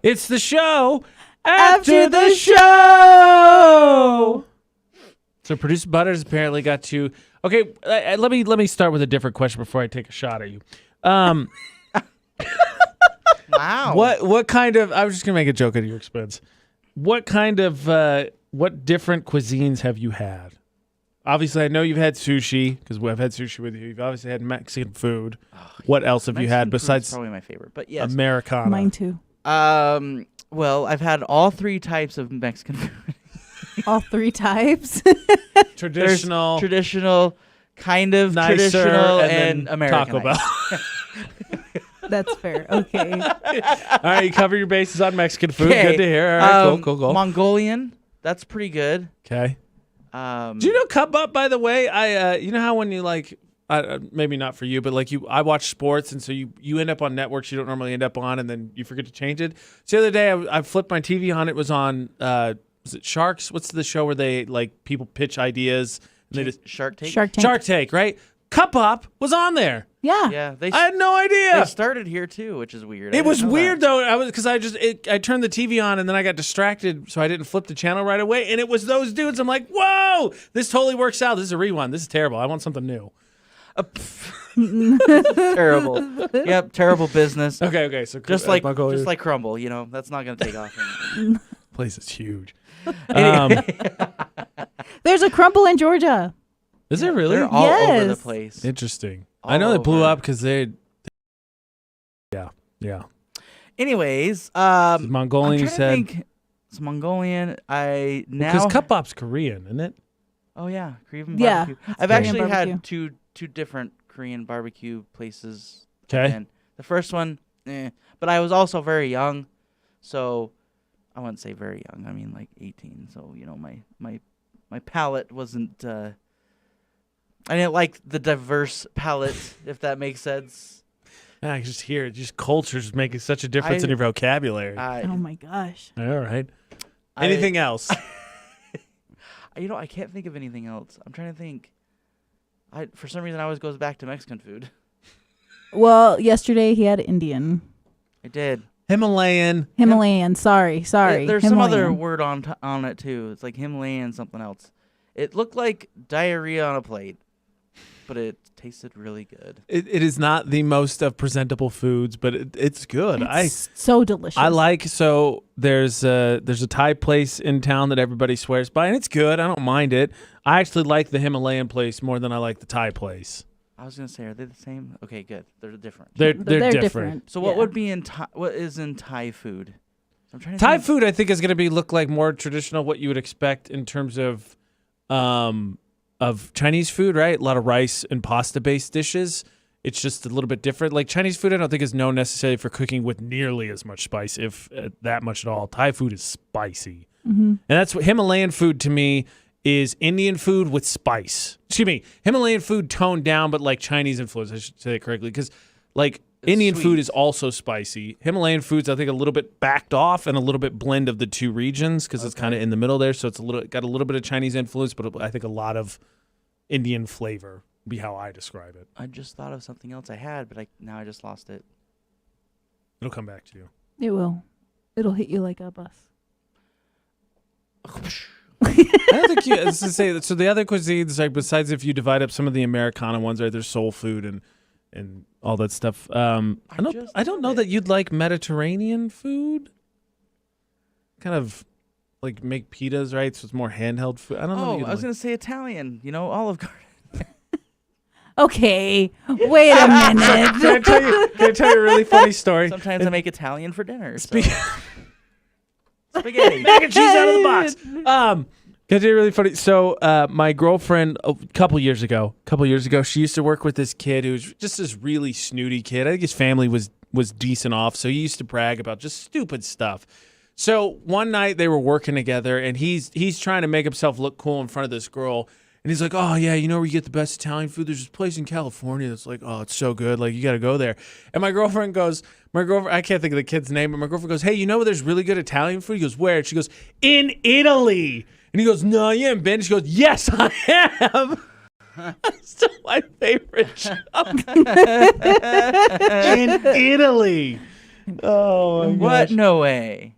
It's the show after the show. So producer Butters apparently got to. Okay, let me start with a different question before I take a shot at you. Wow. What kind of? I was just gonna make a joke at your expense. What kind of? What different cuisines have you had? Obviously, I know you've had sushi because I've had sushi with you. You've obviously had Mexican food. What else have you had besides probably my favorite, but yes, Americana? Mine too. Well, I've had all three types of Mexican food. All three types. Traditional, kind of nicer, traditional, and American. Taco Bell. That's fair. Okay. All right, you cover your bases on Mexican food. Okay, Good to hear. All right, cool. Mongolian, that's pretty good. Okay. Do you know kebab, by the way? You know how when you like, maybe not for you, but like I watch sports, and so you end up on networks you don't normally end up on, and then you forget to change it. So the other day, I flipped my TV on. It was on, was it Sharks? What's the show where they like people pitch ideas? And they just Shark Tank. Shark Tank, right? Kebab was on there. Yeah. Yeah, I had no idea. They started here too, which is weird. It was weird though. I turned the TV on and then I got distracted, so I didn't flip the channel right away. And it was those dudes. I'm like, whoa, this totally works out. This is a rewind. This is terrible. I want something new. Terrible. Yep, terrible business. Okay. So Just like Crumble, that's not gonna take off. Place is huge. There's a Crumble in Georgia. Is there really? They're all over the Yes. place. Interesting. All I know they blew over. up because they. Yeah. Anyways, Mongolian, I'm you trying said. to think. It's Mongolian. I now. Because kebab's Korean, isn't it? Oh yeah, Korean Yeah, barbecue. it's I've Korean actually barbecue. had two different Korean barbecue places. Okay. And the first one, but I was also very young, so I wouldn't say very young. I mean like 18. So my palate wasn't. I didn't like the diverse palate, if that makes sense. I can just hear it. Just culture's making such a difference in your vocabulary. Oh my gosh. All right. Anything else? I can't think of anything else. I'm trying to think. For some reason, I always goes back to Mexican food. Well, yesterday he had Indian. I did. Himalayan. Sorry. There's Himalayan. some other word on it too. It's like Himalayan something else. It looked like diarrhea on a plate, but it tasted really good. It is not the most of presentable foods, but it's good. It's so delicious. There's a Thai place in town that everybody swears by, and it's good. I don't mind it. I actually like the Himalayan place more than I like the Thai place. I was gonna say, are they the same? Okay, good. They're different. They're different. So what would be in Thai? What is in Thai food? I'm trying to Thai think. food, I think, is going to look like more traditional, what you would expect in terms of Chinese food, right? A lot of rice and pasta-based dishes. It's just a little bit different. Like Chinese food, I don't think is known necessarily for cooking with nearly as much spice, if that much at all. Thai food is spicy. Mm-hmm. And that's what Himalayan food to me is Indian food with spice. Excuse me, Himalayan food toned down, but like Chinese influence, I should say it correctly, because like Indian sweet. food is also spicy. Himalayan food's, I think, a little bit backed off and a little bit blend of the two regions because it's kind of in the middle there. So it's got a little bit of Chinese influence, but I think a lot of Indian flavor would be how I describe it. I just thought of something else I had, but now I just lost it. It'll come back to you. It will. It'll hit you like a bus. I don't think you. As to say, so the other cuisines, like besides if you divide up some of the Americana ones, right? There's soul food and all that stuff. I don't know that you'd like Mediterranean food. Kind of like make pitas, right? So it's more handheld food. I don't know. Oh, I was gonna say Italian. Olive Garden. Okay, wait a minute. Can I tell you a really funny story? Sometimes I make Italian for dinner. Spaghetti, mac and cheese out of the box. Can I tell you really funny? So my girlfriend a couple years ago, she used to work with this kid who was just this really snooty kid. I think his family was decent off, so he used to brag about just stupid stuff. So one night they were working together, and he's trying to make himself look cool in front of this girl. And he's like, oh, yeah, where you get the best Italian food? There's this place in California that's like, oh, it's so good. Like, you got to go there. And my girlfriend, I can't think of the kid's name, but my girlfriend goes, hey, where there's really good Italian food? He goes, where? And she goes, in Italy. And he goes, no, you haven't been. She goes, yes, I have. That's still my favorite show. In Italy. Oh, my What? gosh. No way.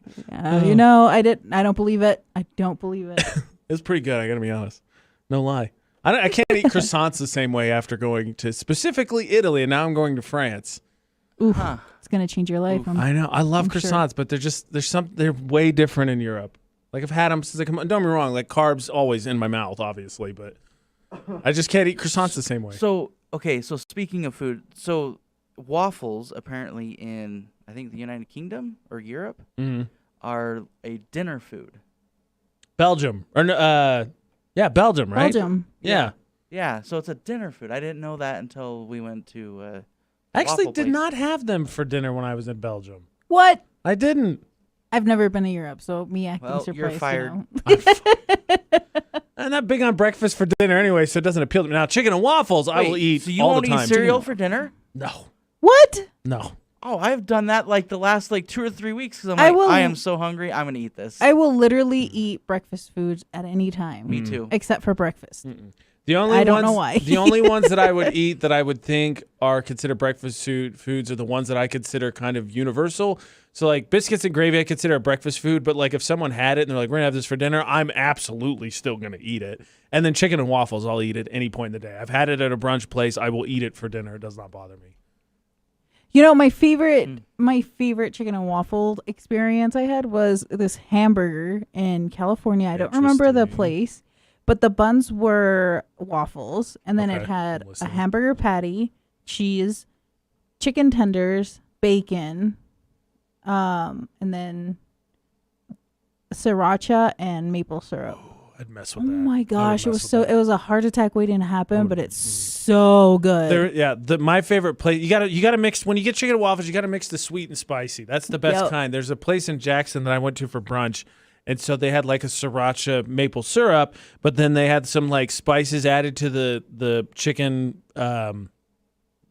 You know, I don't believe it. I don't believe it. It's pretty good, I got to be honest. No lie. I can't eat croissants the same way after going to specifically Italy, and now I'm going to France. Oof. Huh. It's gonna change your life. I know. I love I'm sure. croissants, but they're way different in Europe. Like I've had them since I come. Don't get me wrong. Like carbs always in my mouth, obviously, but I just can't eat croissants the same way. So okay. So speaking of food, so waffles apparently in I think the United Kingdom or Europe are a dinner food. Belgium yeah, Belgium, right? Belgium. Yeah. Yeah. So it's a dinner food. I didn't know that until we went to. I actually waffle did place. not have them for dinner when I was in Belgium. What? I didn't. I've never been to Europe, so me acting Well, surprised. you're fired. I'm not big on breakfast for dinner anyway, so it doesn't appeal to me. Now, chicken and waffles, I will Wait, eat So you all won't the time. eat cereal for dinner? No, What? no. Oh, I've done that like the last like 2 or 3 weeks because I will- I am so hungry. I'm gonna eat this. I will literally eat breakfast foods at any time. Me too. Except for breakfast. The only I don't ones, know why. The only ones that I would eat that I would think are considered breakfast foods are the ones that I consider kind of universal. So like biscuits and gravy, I consider a breakfast food. But like if someone had it and they're like, we're gonna have this for dinner, I'm absolutely still gonna eat it. And then chicken and waffles, I'll eat at any point in the day. I've had it at a brunch place. I will eat it for dinner. It does not bother me. You know, my favorite chicken and waffle experience I had was this hamburger in California. I don't remember the Interesting. place, but the buns were waffles, and then it Okay, had I'm a listening. hamburger patty, cheese, chicken tenders, bacon, and then sriracha and maple syrup. I'd mess Oh with that. my I would gosh, it mess was with so that. it was a heart attack waiting to happen, would- but it's so good. My favorite place. You gotta mix when you get chicken and waffles. You gotta mix the sweet and spicy. That's the best Yep. kind. There's a place in Jackson that I went to for brunch, and so they had like a sriracha maple syrup, but then they had some like spices added to the chicken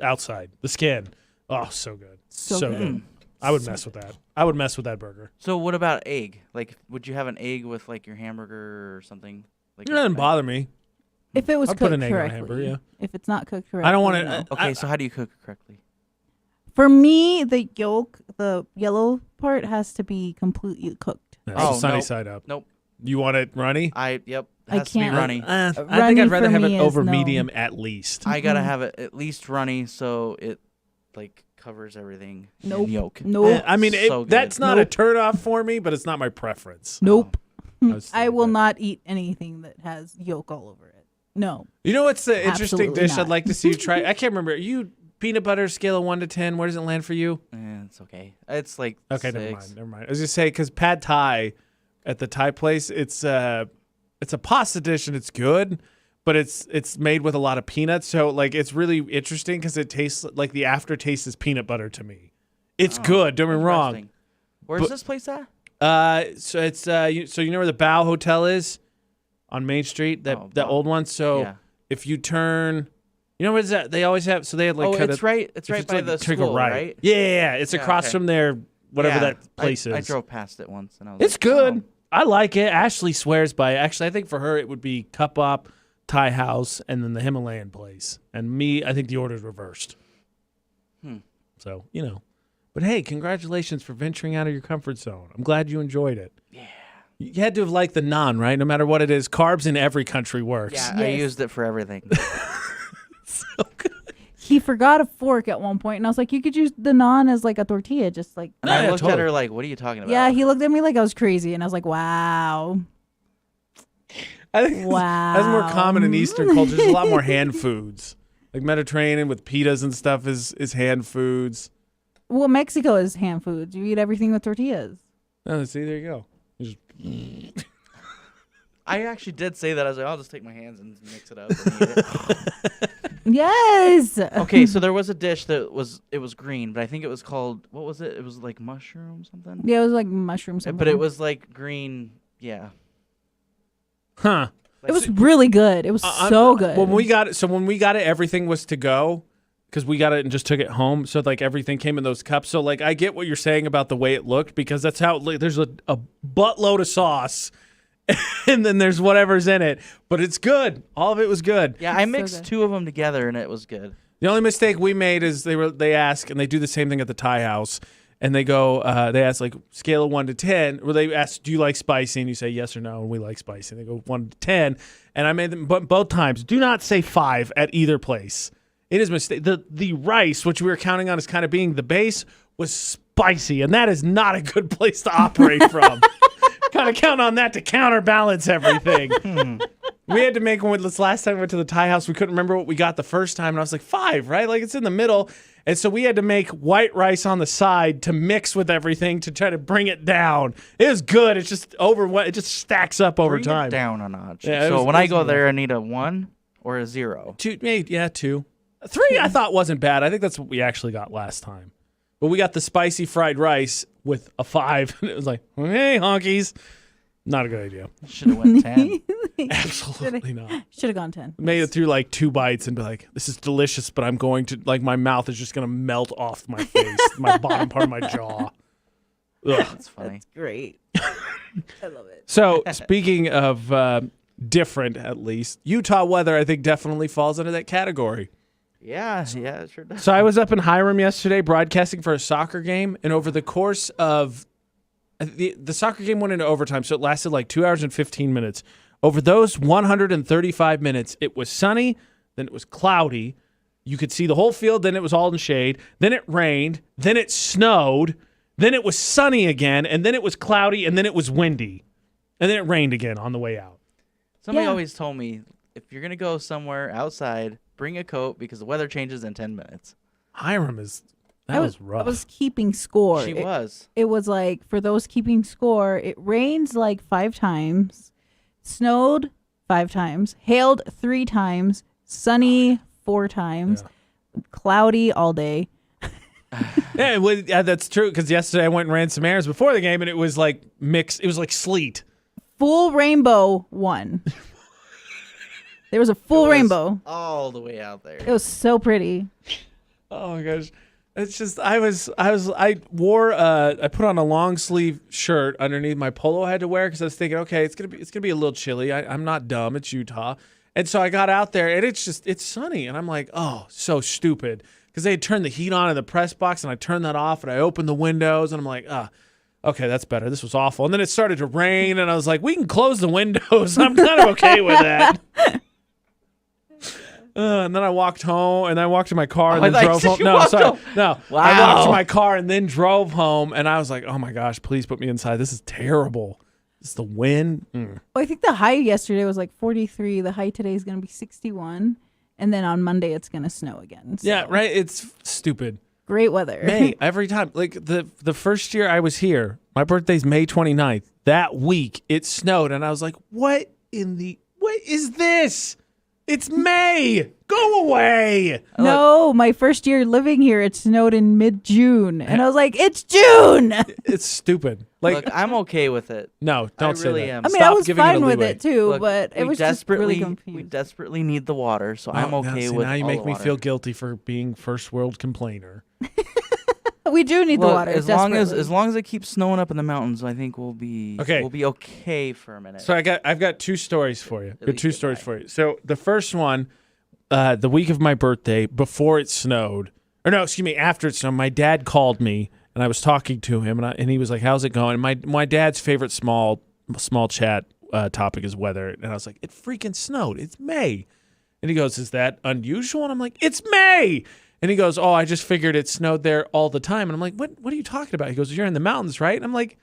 outside the skin. Oh, so good, So so good. good. I would mess with that. I would mess with that burger. So what about egg? Like, would you have an egg with like your hamburger or something? Like It doesn't bother me. If it was I'd cooked put an egg on a correctly. hamburger, yeah. If it's not cooked correctly. I don't want to. no. Okay, so how do you cook it correctly? For me, the yolk, the yellow part, has to be completely cooked. Oh, sunny nope. side up. Nope. You want it runny? Yep. I Has to be can't. runny. I think Runny I'd rather for have it me is over no. medium at least. I gotta have it at least runny so it like covers everything. in Nope. Yolk. Nope. I mean, So good. that's not a Nope. turn off for me, but it's not my preference. Nope. was I will thinking not eat anything that has yolk all over it. No. You know what's the interesting Absolutely dish not. I'd like to see you try? I can't remember. You peanut butter scale of 1 to 10. Where does it land for you? It's okay. It's like Okay, 6. never mind. I was just say because pad thai at the Thai place, it's a pasta dish and it's good, but it's made with a lot of peanuts. So like it's really interesting because it tastes like the aftertaste is peanut butter to me. It's good. Don't get me wrong. Interesting. Where's But- this place at? So it's so you know where the Bao Hotel is on Main Street, that Oh, that Bao. old one. So Yeah. if you turn, you know where's that? They always have. So they had like Oh, kind it's of right. It's if right you by take- the take a school, right? Yeah, it's Yeah, across okay. from there, whatever Yeah, that place I is. drove past it once and I was It's like, good. oh. I like it. Ashley swears by it. Actually, I think for her it would be Cup Up, Thai House, and then the Himalayan place. And me, I think the order's reversed. So, you know. But hey, congratulations for venturing out of your comfort zone. I'm glad you enjoyed it. Yeah. You had to have liked the naan, right? No matter what it is, carbs in every country works. Yeah, I Yes. used it for everything. So good. He forgot a fork at one point, and I was like, you could use the naan as like a tortilla, just like. And No, I yeah, looked at totally. her like, "What are you talking about?" Yeah, he looked at me like I was crazy, and I was like, wow. I think that's more common in Eastern cultures. There's a lot more hand foods. Like Mediterranean with pitas and stuff is hand foods. Well, Mexico is hand foods. You eat everything with tortillas. Oh, see, there you go. You just- I actually did say that. I was like, "I'll just take my hands and mix it up." And eat it. Yes. Okay, so there was a dish that was green, but I think it was called, what was it? It was like mushroom something. Yeah, it was like mushrooms. But it was like green. Yeah. Huh. It was really good. It was so good. When we got it, everything was to go because we got it and just took it home. So like everything came in those cups. So like I get what you're saying about the way it looked because that's how there's a buttload of sauce and then there's whatever's in it. But it's good. All of it was good. Yeah, I It's so mixed good. 2 of them together and it was good. The only mistake we made is they ask and they do the same thing at the Thai house. and they go, they ask like scale of 1 to 10, where they ask, do you like spicy? And you say yes or no, and we like spicy. And they go 1 to 10, and I made them both times. Do not say 5 at either place. It is a mistake. The rice, which we were counting on as kind of being the base, was spicy, and that is not a good place to operate from. Kind of count on that to counterbalance everything. We had to make one. This last time we went to the Thai house, we couldn't remember what we got the first time, and I was like, 5, right? Like it's in the middle. And so we had to make white rice on the side to mix with everything to try to bring it down. It was good. It's just it just stacks up over Bring time. it down a notch. Yeah, so when I go good. there, I need a 1 or a 0. 2, maybe, 2. 3 I thought wasn't bad. I think that's what we actually got last time. But we got the spicy fried rice with a 5. And it was like, hey, honkies. Not a good idea. Should have went 10. Absolutely not. Should have gone 10. Made it through like 2 bites and be like, this is delicious, but I'm going to, like, my mouth is just going to melt off my face, my bottom part of my jaw. Ugh. That's funny. That's great. I love it. So, speaking of different, at least, Utah weather, I think, definitely falls into that category. Yeah, it sure does. So, I was up in Hiram yesterday broadcasting for a soccer game, and over the course of the soccer game went into overtime, so it lasted like 2 hours and 15 minutes. Over those 135 minutes, it was sunny, then it was cloudy. You could see the whole field, then it was all in shade. Then it rained, then it snowed, then it was sunny again, and then it was cloudy, and then it was windy. And then it rained again on the way out. Somebody Yeah. always told me, if you're going to go somewhere outside, bring a coat because the weather changes in 10 minutes. Hiram was rough. I was keeping score. She was. It was like, for those keeping score, it rains like 5 times, snowed 5 times, hailed 3 times, sunny 4 times, cloudy all day. Yeah, that's true, because yesterday I went and ran some errands before the game, and it was like mixed. It was like sleet. Full rainbow 1. There was a full rainbow. All the way out there. It was so pretty. Oh my gosh. It's just I put on a long sleeve shirt underneath my polo I had to wear because I was thinking, okay, it's gonna be a little chilly. I'm not dumb. It's Utah, and so I got out there and it's sunny, and I'm like, oh, so stupid, because they had turned the heat on in the press box, and I turned that off, and I opened the windows, and I'm like, okay, that's better. This was awful, and then it started to rain, and I was like, we can close the windows. I'm kind of okay with that. And then I walked home, and I walked to my car, and then drove home. No, sorry. No. Wow. I walked to my car and then drove home, and I was like, oh my gosh, please put me inside. This is terrible. It's the wind. Well, I think the high yesterday was like 43. The high today is going to be 61. And then on Monday, it's going to snow again. So. Yeah, right? It's stupid. Great weather. May, every time. Like, the first year I was here, my birthday's May 29th. That week, it snowed, and I was like, what is this? It's May. Go away. No, my first year living here, it snowed in mid-June. And I was like, it's June. It's stupid. Like, Look, I'm okay with it. no, don't say really that. am. I mean, Stop I was giving fine a with leeway. it too, Look, but it was just really we confused. desperately need the water, so I'm Oh, okay see, with now you all make the me water. feel guilty for being first world complainer. We do need the Look, water. as long as desperately. it keeps snowing up in the mountains, I think we'll be okay for a minute. So I've got 2 stories for you. At Got least 2 get stories by. for you. So the first one, the week of my birthday, before it snowed, or no, excuse me, after it snowed, my dad called me, and I was talking to him, and he was like, "How's it going?" My dad's favorite small chat topic is weather, and I was like, "It freaking snowed. It's May," and he goes, "Is that unusual?" And I'm like, "It's May." And he goes, "Oh, I just figured it snowed there all the time." And I'm like, "What are you talking about?" He goes, "You're in the mountains, right?" And I'm like,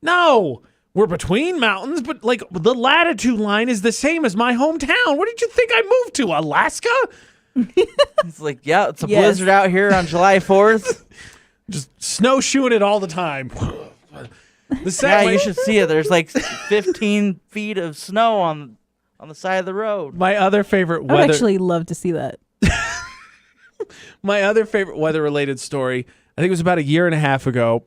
"No, we're between mountains, but like the latitude line is the same as my hometown. What did you think I moved to? Alaska?" It's like, yeah, it's a Yes. blizzard out here on July 4th. Just snowshoeing it all the time. Yeah, you should see it. There's like 15 feet of snow on the side of the road. My other favorite I would weather. actually love to see that. My other favorite weather-related story, I think it was about a year and a half ago. It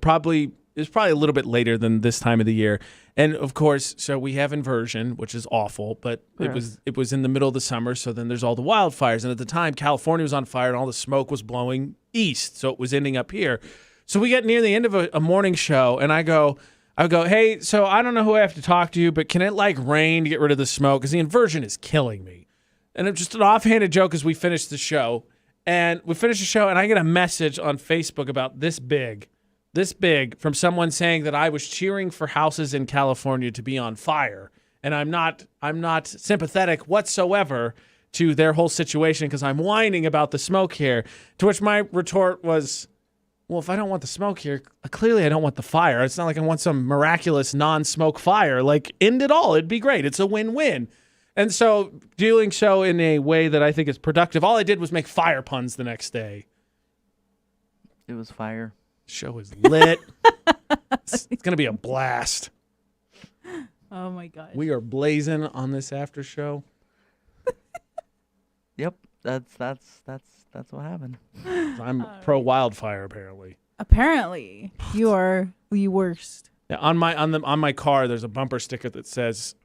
was probably a little bit later than this time of the year. And of course, so we have Inversion, which is awful, but it was in the middle of the summer, so then there's all the wildfires. And at the time, California was on fire and all the smoke was blowing east, so it was ending up here. So we get near the end of a morning show, and I go, "Hey, so I don't know who I have to talk to, but can it like rain to get rid of the smoke? Because the Inversion is killing me." And it's just an offhanded joke as we finish the show. And we finish the show, and I get a message on Facebook about this big this big from someone saying that I was cheering for houses in California to be on fire, and I'm not sympathetic whatsoever to their whole situation because I'm whining about the smoke here. To which my retort was, well, if I don't want the smoke here, clearly I don't want the fire. It's not like I want some miraculous non-smoke fire. Like, end it all. It'd be great. It's a win-win. And so doing so in a way that I think is productive, all I did was make fire puns the next day. It was fire. Show is lit. It's going to be a blast. Oh my gosh. We are blazing on this after show. Yep, that's what happened. I'm pro Wildfire apparently. Apparently, you are the worst. Yeah, on my car there's a bumper sticker that says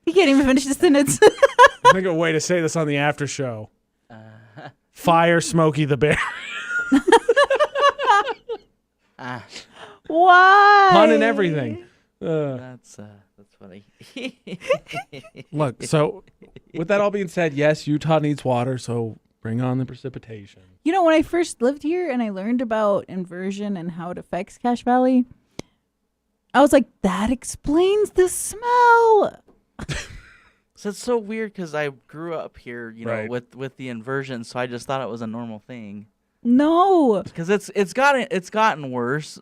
He can't even finish the sentence. I think a way to say this on the after show. Fire Smokey the Bear. Why? Pun and everything. That's funny. Look, so with that all being said, yes, Utah needs water, so bring on the precipitation. You know, when I first lived here and I learned about inversion and how it affects Cache Valley, I was like, that explains the smell. So it's so weird because I grew up here, you know, Right. with the inversion, so I just thought it was a normal thing. No. Because it's gotten worse,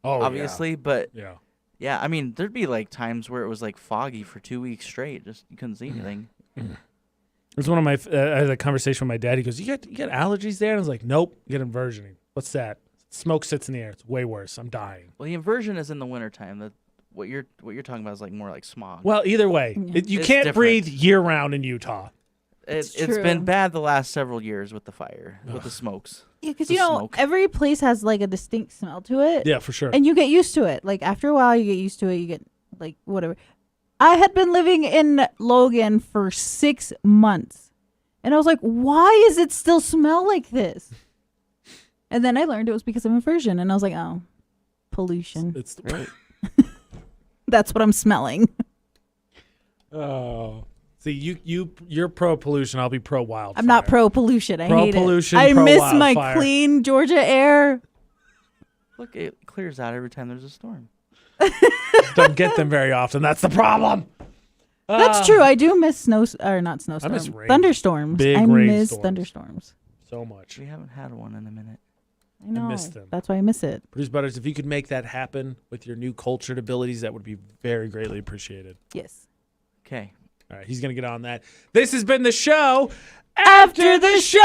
Oh, obviously, but Yeah. yeah, I mean, there'd be like times where it was like foggy for 2 weeks straight, just you couldn't see Mm. anything. It was one of my. I had a conversation with my dad. He goes, "You got allergies there?" And I was like, "Nope, you get inversion. What's that? Smoke sits in the air. It's way worse. I'm dying." Well, the inversion is in the wintertime. What you're talking about is like more like smog. Well, either way, Yeah. you It's can't different. breathe year round in Utah. It's It's been true. bad the last several years with the fire, with the smokes. Yeah, because The you know, smoke. every place has like a distinct smell to it. Yeah, for sure. And you get used to it. Like after a while, you get used to it. You get like whatever. I had been living in Logan for 6 months. And I was like, why does it still smell like this? And then I learned it was because of inversion. And I was like, oh, pollution. It's Right. That's what I'm smelling. oh. See, you're pro pollution. I'll be pro wildfire. I'm not pro pollution. I Pro hate pollution, it. I pro miss my wildfire. clean Georgia air. Look, it clears out every time there's a storm. Don't get them very often. That's the problem. That's true. I do miss not snowstorms. I miss rain. Thunderstorms. Big I miss rainstorms. thunderstorms. So much. We haven't had one in a minute. I know. miss them. That's why I miss it. Bruce Butters, if you could make that happen with your new cultured abilities, that would be very greatly appreciated. Yes. Okay. All right, he's going to get on that. This has been the show after the show.